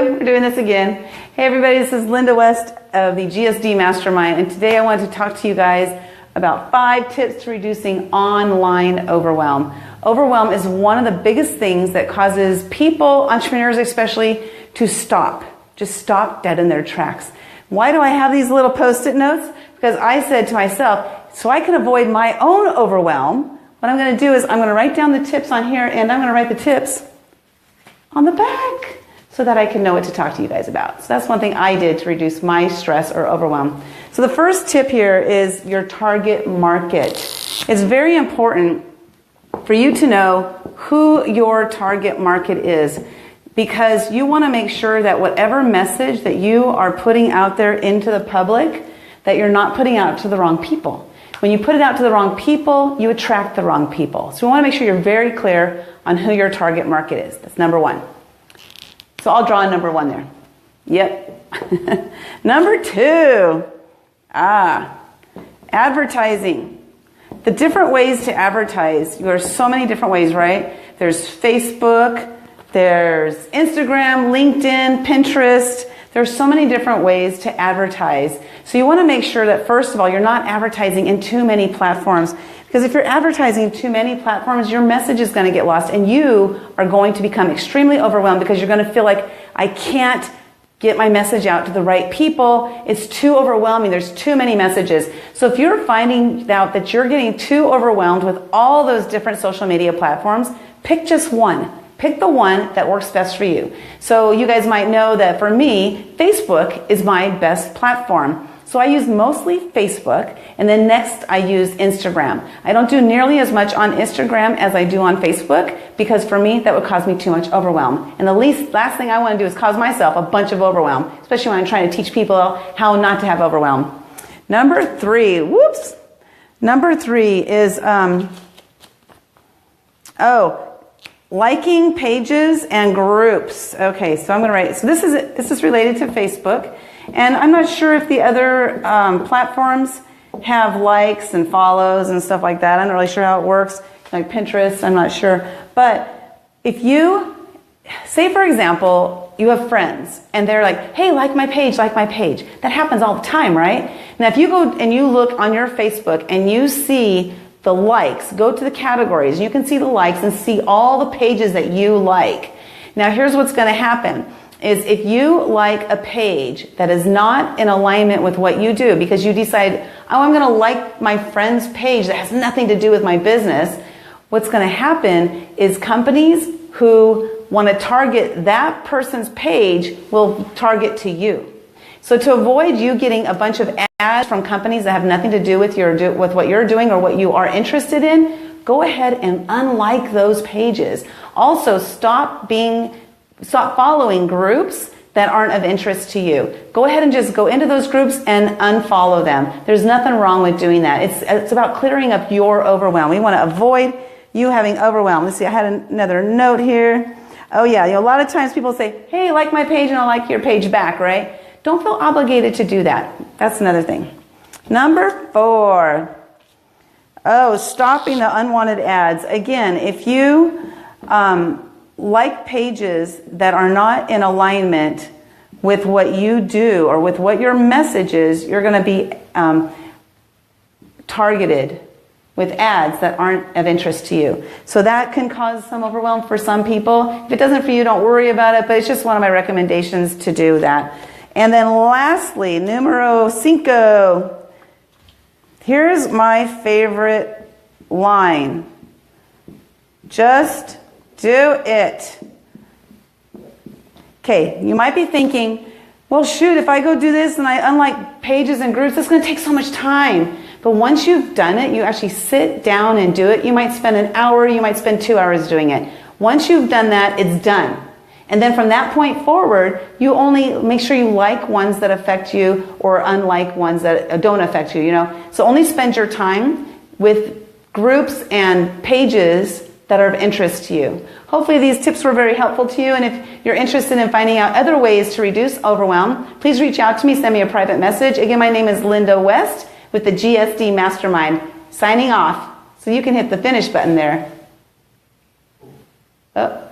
We're doing this again. Hey everybody, this is Linda West of the GSD Mastermind, and today I wanted to talk to you guys about 5 tips to reducing online overwhelm. Overwhelm is one of the biggest things that causes people, entrepreneurs especially, to stop. Just stop dead in their tracks. Why do I have these little post-it notes? Because I said to myself, so I can avoid my own overwhelm, what I'm going to do is I'm going to write down the tips on here, and I'm going to write the tips on the back so that I can know what to talk to you guys about. So that's one thing I did to reduce my stress or overwhelm. So the first tip here is your target market. It's very important for you to know who your target market is, because you want to make sure that whatever message that you are putting out there into the public, that you're not putting out to the wrong people. When you put it out to the wrong people, you attract the wrong people. So we want to make sure you're very clear on who your target market is. That's number 1. So I'll draw a number 1 there. Yep. Number 2. Advertising. The different ways to advertise. There are so many different ways, right? There's Facebook, there's Instagram, LinkedIn, Pinterest. There's so many different ways to advertise. So you want to make sure that, first of all, you're not advertising in too many platforms. Because if you're advertising in too many platforms, your message is going to get lost and you are going to become extremely overwhelmed because you're going to feel like, I can't get my message out to the right people. It's too overwhelming. There's too many messages. So if you're finding out that you're getting too overwhelmed with all those different social media platforms, pick just one. Pick the one that works best for you. So you guys might know that for me, Facebook is my best platform. So I use mostly Facebook, and then next I use Instagram. I don't do nearly as much on Instagram as I do on Facebook, because for me, that would cause me too much overwhelm. And the last thing I want to do is cause myself a bunch of overwhelm, especially when I'm trying to teach people how not to have overwhelm. Number 3, Number 3 is, liking pages and groups. Okay, so I'm going to write, so this is related to Facebook, and I'm not sure if the other platforms have likes and follows and stuff like that. I'm not really sure how it works, like Pinterest, I'm not sure. But if you, say for example, you have friends, and they're like, hey, like my page, like my page. That happens all the time, right? Now if you go and you look on your Facebook and you see the likes, go to the categories, you can see the likes and see all the pages that you like. Now here's what's going to happen is if you like a page that is not in alignment with what you do, because you decide, oh, I'm going to like my friend's page that has nothing to do with my business, what's going to happen is companies who want to target that person's page will target to you. So to avoid you getting a bunch of ads from companies that have nothing to do with what you're doing or what you are interested in, go ahead and unlike those pages. Also, stop following groups that aren't of interest to you. Go ahead and just go into those groups and unfollow them. There's nothing wrong with doing that. It's about clearing up your overwhelm. We want to avoid you having overwhelm. Let's see, I had another note here. Oh yeah, a lot of times people say, hey, like my page and I'll like your page back, right? Don't feel obligated to do that. That's another thing. Number 4. Stopping the unwanted ads. Again, if you like pages that are not in alignment with what you do or with what your message is, you're going to be targeted with ads that aren't of interest to you. So that can cause some overwhelm for some people. If it doesn't for you, don't worry about it, but it's just one of my recommendations to do that. And then lastly, numero 5. Here's my favorite line. Just do it. Okay, you might be thinking, well, shoot, if I go do this and I unlike pages and groups, it's going to take so much time. But once you've done it, you actually sit down and do it. You might spend an hour, you might spend 2 hours doing it. Once you've done that, it's done. And then from that point forward, you only make sure you like ones that affect you or unlike ones that don't affect you, So only spend your time with groups and pages that are of interest to you. Hopefully these tips were very helpful to you, and if you're interested in finding out other ways to reduce overwhelm, please reach out to me, send me a private message. Again, my name is Linda West with the GSD Mastermind, signing off, so you can hit the finish button there. Oh.